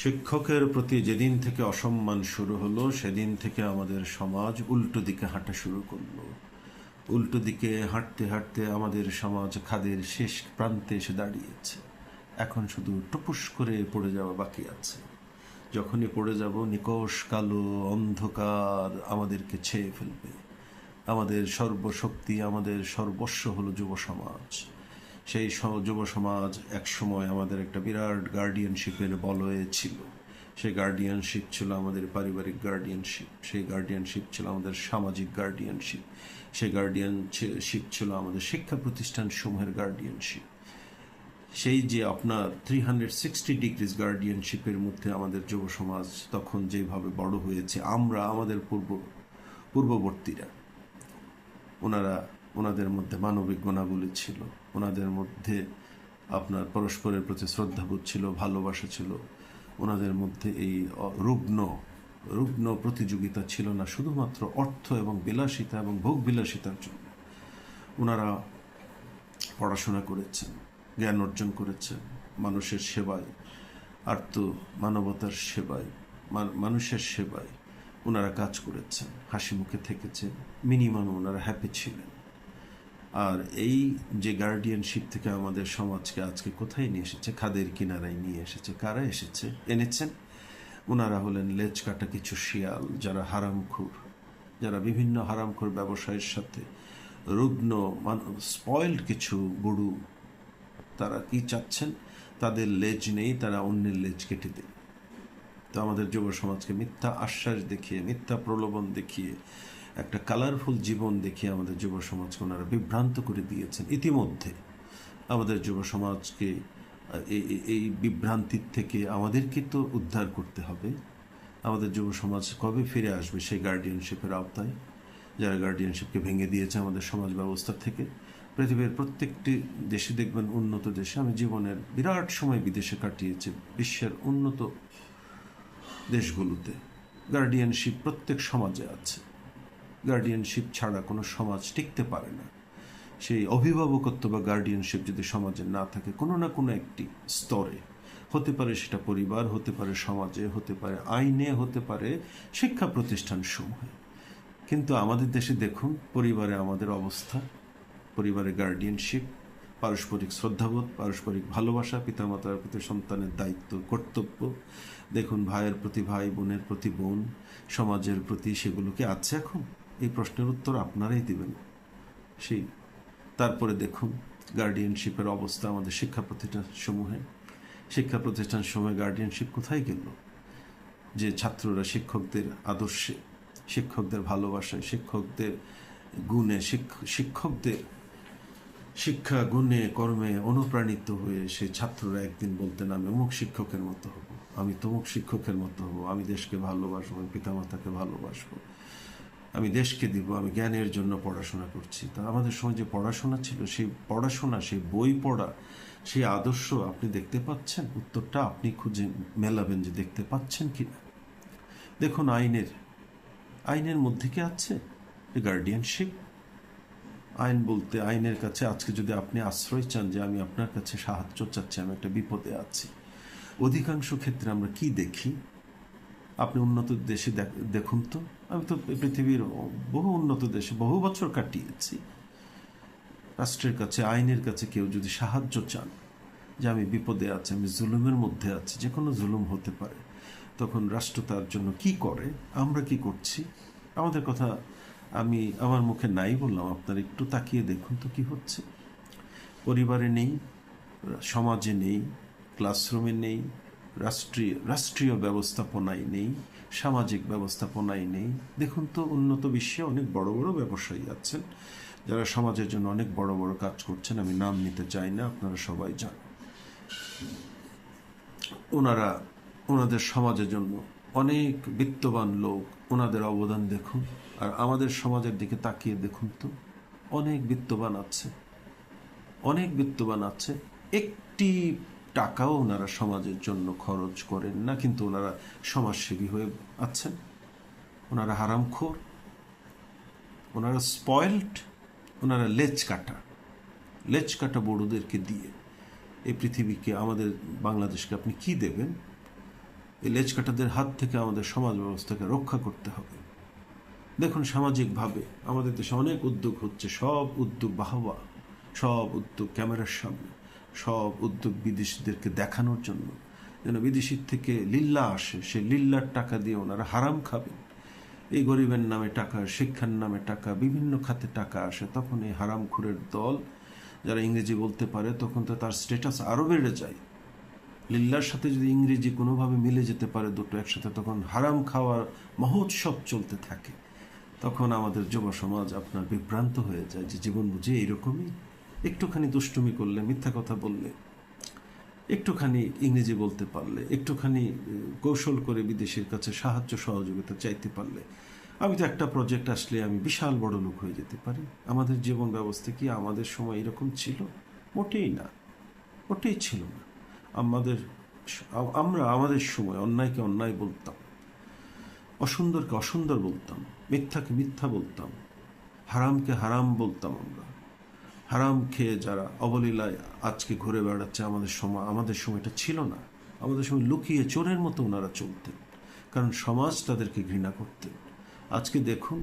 শিক্ষকের প্রতি যেদিন থেকে অসম্মান শুরু হলো সেদিন থেকে আমাদের সমাজ উল্টো দিকে হাঁটা শুরু করলো। উল্টো দিকে হাঁটতে হাঁটতে আমাদের সমাজ খাদের শেষ প্রান্তে এসে দাঁড়িয়েছে। এখন শুধু টুপুস করে পড়ে যাওয়া বাকি আছে। যখনই পড়ে যাব নিকষ কালো অন্ধকার আমাদেরকে ছেয়ে ফেলবে। আমাদের সর্বশক্তি, আমাদের সর্বস্ব হলো যুব সমাজ। সেই যুব সমাজ একসময় আমাদের একটা বিরাট গার্ডিয়ানশিপের বলয়ে ছিল। সেই গার্ডিয়ানশিপ ছিল আমাদের পারিবারিক গার্ডিয়ানশিপ, সেই গার্ডিয়ানশিপ ছিল আমাদের সামাজিক গার্ডিয়ানশিপ, সেই গার্ডিয়ানশিপ ছিল আমাদের শিক্ষা প্রতিষ্ঠান সমূহের গার্ডিয়ানশিপ। সেই যে আপনার 360 ডিগ্রিজ গার্ডিয়ানশিপের মধ্যে আমাদের যুব সমাজ তখন যেভাবে বড় হয়েছে, আমরা আমাদের পূর্ববর্তীরা ওনাদের মধ্যে মানবিক গুণাবলী ছিল, ওনাদের মধ্যে আপনার পরস্পরের প্রতি শ্রদ্ধাবোধ ছিল, ভালোবাসা ছিল, ওনাদের মধ্যে এই রুগ্ন প্রতিযোগিতা ছিল না শুধুমাত্র অর্থ এবং বিলাসিতা এবং ভোগ বিলাসিতার জন্য। ওনারা পড়াশোনা করেছেন, জ্ঞান অর্জন করেছেন, মানুষের সেবায়, মানবতার সেবায়, মানুষের সেবায় ওনারা কাজ করেছেন, হাসি মুখে থেকেছেন, মিনিমাম ওনারা হ্যাপি ছিলেন। আর এই যে গার্ডিয়ানশিপ থেকে আমাদের সমাজকে আজকে কোথায় নিয়ে এসেছে? খাদের কিনারায় নিয়ে এসেছে। কারা এনেছেন? ওনারা হলেন লেজ কাটা কিছু শিয়াল, যারা হারামখোর, যারা বিভিন্ন হারামখোর ব্যবসায়ের সাথে রুগ্ন স্পয়েলড কিছু গুরু। তারা কি চাচ্ছেন? তাদের লেজ নেই, তারা অন্যের লেজ কেটে দেয়। তো আমাদের যুব সমাজকে মিথ্যা আশ্বাস দেখিয়ে, মিথ্যা প্রলোভন দেখিয়ে, একটা কালারফুল জীবন দেখিয়ে আমাদের যুব সমাজকে ওনারা বিভ্রান্ত করে দিয়েছেন। ইতিমধ্যে আমাদের যুব সমাজকে এই বিভ্রান্তির থেকে আমাদেরকে তো উদ্ধার করতে হবে। আমাদের যুব সমাজ কবে ফিরে আসবে সেই গার্ডিয়ানশিপের আওতায়, যারা গার্ডিয়ানশিপকে ভেঙে দিয়েছে আমাদের সমাজ ব্যবস্থা থেকে? পৃথিবীর প্রত্যেকটি দেশে দেখবেন, উন্নত দেশে, আমি জীবনের বিরাট সময় বিদেশে কাটিয়েছি, বিশ্বের উন্নত দেশগুলোতে গার্ডিয়ানশিপ প্রত্যেক সমাজে আছে। গার্ডিয়ানশিপ ছাড়া কোনো সমাজ টিকতে পারে না। সেই অভিভাবকত্ব বা গার্ডিয়ানশিপ যদি সমাজে না থাকে, কোনো না কোনো একটি স্তরে, হতে পারে সেটা পরিবার, হতে পারে সমাজে, হতে পারে আইনে, হতে পারে শিক্ষা প্রতিষ্ঠান সমূহে। কিন্তু আমাদের দেশে দেখুন, পরিবারে আমাদের অবস্থা, পরিবারে গার্ডিয়ানশিপ, পারস্পরিক শ্রদ্ধাবোধ, পারস্পরিক ভালোবাসা, পিতামাতার প্রতি সন্তানের দায়িত্ব, কর্তব্য, দেখুন ভাইয়ের প্রতি ভাই, বোনের প্রতি বোন, সমাজের প্রতি, সেগুলো কি আছে এখন? এই প্রশ্নের উত্তর আপনারাই দিবেন। তারপরে দেখুন গার্ডিয়ানশিপের অবস্থা আমাদের শিক্ষা প্রতিষ্ঠান সমূহে শিক্ষা কোথায় গেল? যে ছাত্ররা শিক্ষকদের আদর্শে, শিক্ষকদের ভালোবাসায়, শিক্ষকদের গুণে, শিক্ষকদের শিক্ষা গুণে কর্মে অনুপ্রাণিত হয়ে সেই ছাত্ররা একদিন বলতেন, আমি অমুক শিক্ষকের মতো হব, আমি তমুক শিক্ষকের মতো হব, আমি দেশকে ভালোবাসবো, আমি পিতামাতাকে ভালোবাসবো, আমি দেশকে দিব, আমি জ্ঞানের জন্য পড়াশোনা করছি। তা আমাদের সময় যে পড়াশোনা ছিল, সেই পড়াশোনা, সেই বই পড়া, সেই আদর্শ আপনি দেখতে পাচ্ছেন? উত্তরটা আপনি খুঁজে মেলাবেন যে দেখতে পাচ্ছেন কিনা। দেখুন আইনের মধ্যে কি আছে গার্ডিয়ানশিপ? আইন বলতে, আইনের কাছে আজকে যদি আপনি আশ্রয় চান, যে আমি আপনার কাছে সাহায্য চাচ্ছি, আমি একটা বিপদে আছি, অধিকাংশ ক্ষেত্রে আমরা কি দেখি? আপনি উন্নত দেশে দেখুন তো। আমি তো পৃথিবীর বহু উন্নত দেশে বহু বছর কাটিয়েছি। রাষ্ট্রের কাছে, আইনের কাছে কেউ যদি সাহায্য চান, যে আমি বিপদে আছি, আমি জুলুমের মধ্যে আছি, যে কোনো জুলুম হতে পারে, তখন রাষ্ট্র তার জন্য কি করে? আমরা কি করছি? আমাদের কথা আমি আমার মুখে নাই বললাম, আপনারা একটু তাকিয়ে দেখুন তো কি হচ্ছে। পরিবারে নেই, সমাজে নেই, ক্লাসরুমে নেই, রাষ্ট্রীয় ব্যবস্থাপনায় নেই, সামাজিক ব্যবস্থাপনায় নেই। দেখুন তো, উন্নত বিশ্বে অনেক বড় বড় ব্যবসায়ী আছেন, যারা সমাজের জন্য অনেক বড় বড় কাজ করছেন, আমি নাম নিতে চাই না, আপনারা সবাই জানেন। ওনাদের সমাজের জন্য অনেক বিত্তবান লোক, ওনাদের অবদান দেখুন। আর আমাদের সমাজের দিকে তাকিয়ে দেখুন তো, অনেক বিত্তবান আছে, একটি টাকাও ওনারা সমাজের জন্য খরচ করেন না, কিন্তু ওনারা সমাজসেবী হয়ে আছেন। ওনারা হারামখোর, ওনারা স্পয়েলড, ওনারা লেজ কাটা বড়োদেরকে দিয়ে এই পৃথিবীকে, আমাদের বাংলাদেশকে আপনি কি দেবেন? এই লেজকাটাদের হাত থেকে আমাদের সমাজ ব্যবস্থাকে রক্ষা করতে হবে। দেখুন, সামাজিকভাবে আমাদের দেশে অনেক উদ্যোগ হচ্ছে, সব উদ্যোগ বাহবা, সব উদ্যোগ ক্যামেরার সামনে, সব উদ্যোগ বিদেশিদেরকে দেখানোর জন্য, যেন বিদেশির থেকে লিল্লা আসে, সে লিল্লার টাকা দিয়ে ওনারা হারাম খাবেন। এই গরিবের নামে টাকা, শিক্ষার নামে টাকা, বিভিন্ন খাতে টাকা আসে, তখন এই হারামখোরের দল যারা ইংরেজি বলতে পারে, তখন তো তার স্ট্যাটাস আরও বেড়ে যায়। লিল্লার সাথে যদি ইংরেজি কোনোভাবে মিলে যেতে পারে দুটো একসাথে, তখন হারাম খাওয়ার মহোৎসব চলতে থাকে। তখন আমাদের যুব সমাজ আপনার বিভ্রান্ত হয়ে যায় যে জীবন বুঝি এইরকমই, একটুখানি দুষ্টুমি করলে, মিথ্যা কথা বললে, একটুখানি ইংরেজি বলতে পারলে, একটুখানি কৌশল করে বিদেশের কাছে সাহায্য সহযোগিতা চাইতে পারলে, আমি তো একটা প্রজেক্ট আসলে আমি বিশাল বড় লোক হয়ে যেতে পারি। আমাদের জীবন ব্যবস্থা কি আমাদের সময় এরকম ছিল? মোটেই না, মোটেই ছিল না। আমরা আমাদের সময় অন্যায়কে অন্যায় বলতাম, অসুন্দরকে অসুন্দর বলতাম, মিথ্যাকে মিথ্যা বলতাম, হারামকে হারাম বলতাম। আমরা হারাম খেয়ে যারা অবলীলায় আজকে ঘুরে বেড়াচ্ছে, আমাদের সময়টা ছিল না। আমাদের সময় লুকিয়ে চোরের মতো ওনারা চলতেন, কারণ সমাজ তাদেরকে ঘৃণা করতেন। আজকে দেখুন,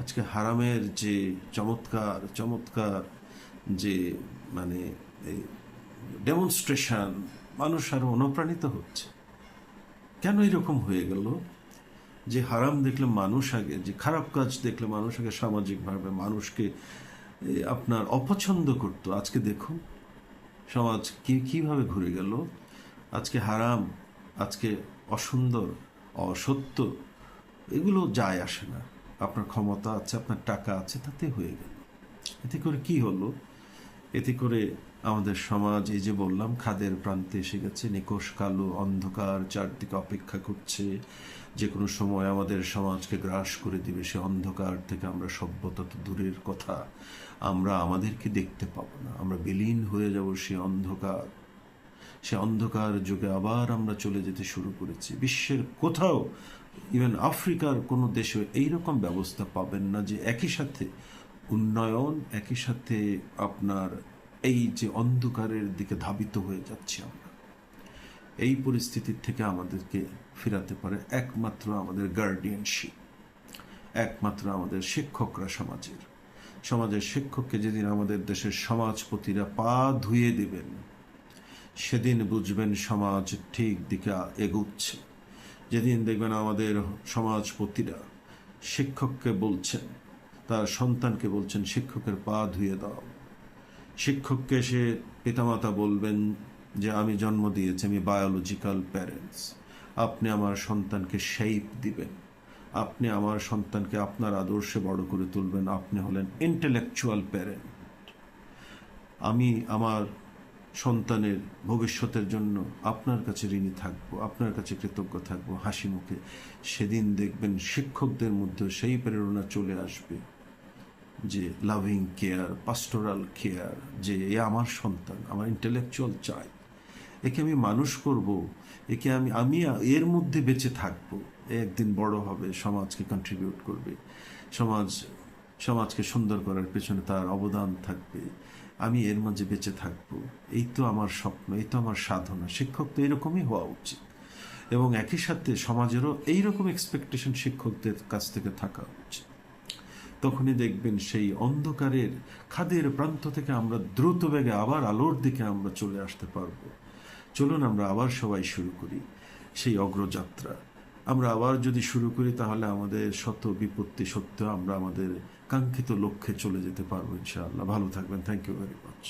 আজকে হারামের যে চমৎকার চমৎকার যে মানে ডেমনস্ট্রেশন, মানুষ আরো অনুপ্রাণিত হচ্ছে। কেন এরকম হয়ে গেল যে হারাম দেখলে মানুষ আগে, যে খারাপ কাজ দেখলে মানুষ আগে সামাজিকভাবে মানুষকে আপনার অপছন্দ করত, আজকে দেখুন সমাজ কিভাবে ঘুরে গেল। আজকে হারাম, আজকে অসুন্দর, অসত্য, এগুলো যায় আসে না। আপনার ক্ষমতা আছে, আপনার টাকা আছে, তাতে হয়ে গেল। এতে করে কি হলো? এতে করে আমাদের সমাজ, এই যে বললাম, খাদের প্রান্তে এসে গেছে। নিকষ কালো অন্ধকার চারদিকে অপেক্ষা করছে, যে কোনো সময় আমাদের সমাজকে গ্রাস করে দিবে। সে অন্ধকার থেকে আমরা সভ্যতা তো দূরের কথা, আমরা আমাদেরকে দেখতে পাবো না, আমরা বিলীন হয়ে যাব সে অন্ধকার যুগে আবার আমরা চলে যেতে শুরু করেছি। বিশ্বের কোথাও, ইভেন আফ্রিকার কোনো দেশে এইরকম ব্যবস্থা পাবেন না যে একই সাথে উন্নয়ন, একই সাথে আপনার এই যে অন্ধকারের দিকে ধাবিত হয়ে যাচ্ছি আমরা, এই পরিস্থিতির থেকে আমাদেরকে ফেরাতে পারে একমাত্র আমাদের গার্ডিয়ানশিপ, একমাত্র আমাদের শিক্ষকরা। সমাজের শিক্ষককে যেদিন আমাদের দেশের সমাজপতিরা পা ধুয়ে দেবেন, সেদিন বুঝবেন সমাজ ঠিক দিকে এগুচ্ছে। যেদিন দেখবেন আমাদের সমাজপতিরা শিক্ষককে বলছেন, তার সন্তানকে বলছেন শিক্ষকের পা ধুয়ে দাও। শিক্ষককে সে পিতামাতা বলবেন যে আমি জন্ম দিয়েছি, আমি বায়োলজিক্যাল প্যারেন্টস, আপনি আমার সন্তানকে শেপ দিবেন, আপনি আমার সন্তানকে আপনার আদর্শে বড় করে তুলবেন, আপনি হলেন ইন্টেলেকচুয়াল প্যারেন্ট। আমি আমার সন্তানের ভবিষ্যতের জন্য আপনার কাছে ঋণী থাকবো, আপনার কাছে কৃতজ্ঞ থাকবো হাসি মুখে। সেদিন দেখবেন শিক্ষকদের মধ্যে সেই প্রেরণা চলে আসবে যে লাভিং কেয়ার, পাস্টোরাল কেয়ার, যে এ আমার সন্তান, আমার ইন্টেলেকচুয়াল চাই, একে আমি মানুষ করব, একে আমি এর মধ্যে বেঁচে থাকবো, একদিন বড় হবে, সমাজকে কন্ট্রিবিউট করবে, সমাজকে সুন্দর করার পেছনে তার অবদান থাকবে, আমি এর মাঝে বেঁচে থাকবো। এই তো আমার স্বপ্ন, এই তো আমার সাধনা। শিক্ষক তো এরকমই হওয়া উচিত, এবং একই সাথে সমাজেরও এইরকম এক্সপেকটেশন শিক্ষকদের কাছ থেকে থাকা উচিত। তখনই দেখবেন সেই অন্ধকারের খাদের প্রান্ত থেকে আমরা দ্রুত বেগে আবার আলোর দিকে আমরা চলে আসতে পারবো। চলুন আমরা আবার সবাই শুরু করি সেই অগ্রযাত্রা। আমরা আবার যদি শুরু করি, তাহলে আমাদের শত বিপত্তি সত্ত্বেও আমরা আমাদের কাঙ্ক্ষিত লক্ষ্যে চলে যেতে পারবো ইনশাআল্লাহ। ভালো থাকবেন। Thank you very much.